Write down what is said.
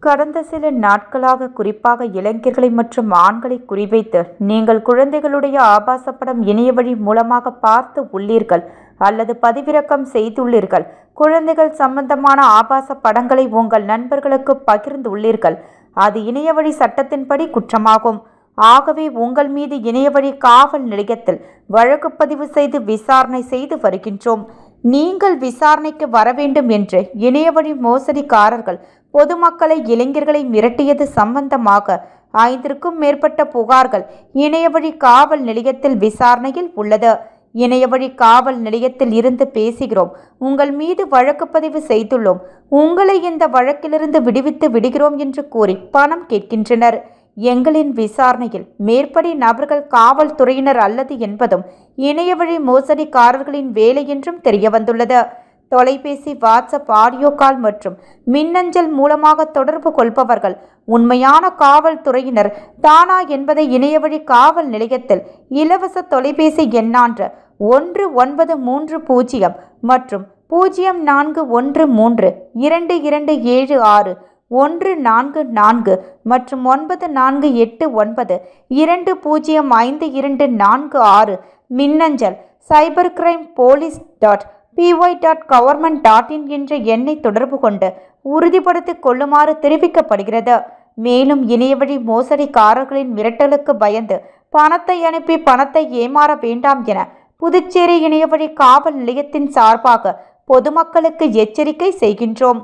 கடந்த சில நாட்களாக குறிப்பாக இளைஞர்களை மற்றும் ஆண்களை குறிவைத்து நீங்கள் குழந்தைகளுடைய ஆபாச படம் இணையவழி மூலமாக பார்த்து உள்ளீர்கள் அல்லது பதிவிறக்கம் செய்துள்ளீர்கள். குழந்தைகள் சம்பந்தமான ஆபாச படங்களை உங்கள் நண்பர்களுக்கு பகிர்ந்துள்ளீர்கள். அது இணையவழி சட்டத்தின்படி குற்றமாகும். ஆகவே உங்கள் மீது இணையவழி காவல் நிலையத்தில் வழக்கு பதிவு செய்து விசாரணை செய்து வருகின்றோம். நீங்கள் விசாரணைக்கு வர வேண்டும் என்று இணையவழி மோசடிக்காரர்கள் பொதுமக்களை இளைஞர்களை மிரட்டியது சம்பந்தமாக 5க்கும் மேற்பட்ட புகார்கள் இணையவழி காவல் நிலையத்தில் விசாரணையில் உள்ளது. இணையவழி காவல் நிலையத்தில் இருந்து பேசுகிறோம். உங்கள் மீது வழக்கு பதிவு செய்துள்ளோம். உங்களை இந்த வழக்கிலிருந்து விடுவித்து விடுகிறோம் என்று கூறி பணம் கேட்கின்றனர். எங்களின் விசாரணையில் மேற்படி நபர்கள் காவல்துறையினர் அல்லது என்பதும் இணையவழி மோசடிக்காரர்களின் வேலை என்றும் தெரியவந்துள்ளது. தொலைபேசி, வாட்ஸ்அப், ஆடியோ கால் மற்றும் மின்னஞ்சல் மூலமாக தொடர்பு கொள்பவர்கள் உண்மையான காவல்துறையினர் தானா என்பதை இணையவழி காவல் நிலையத்தில் இலவச தொலைபேசி எண்ணான்ற 1930 மற்றும் 04132276 144 மற்றும் 9489205246 மின்னஞ்சல் cybercrimepolice.py.government.in என்ற எண்ணை தொடர்பு கொண்டு உறுதிப்படுத்திக் கொள்ளுமாறு தெரிவிக்கப்படுகிறது. மேலும் இணையவழி மோசடிக்காரர்களின் மிரட்டலுக்கு பயந்து பணத்தை அனுப்பி பணத்தை ஏமாற வேண்டாம் என புதுச்சேரி இணையவழி காவல் நிலையத்தின் சார்பாக பொதுமக்களுக்கு எச்சரிக்கை செய்கின்றோம்.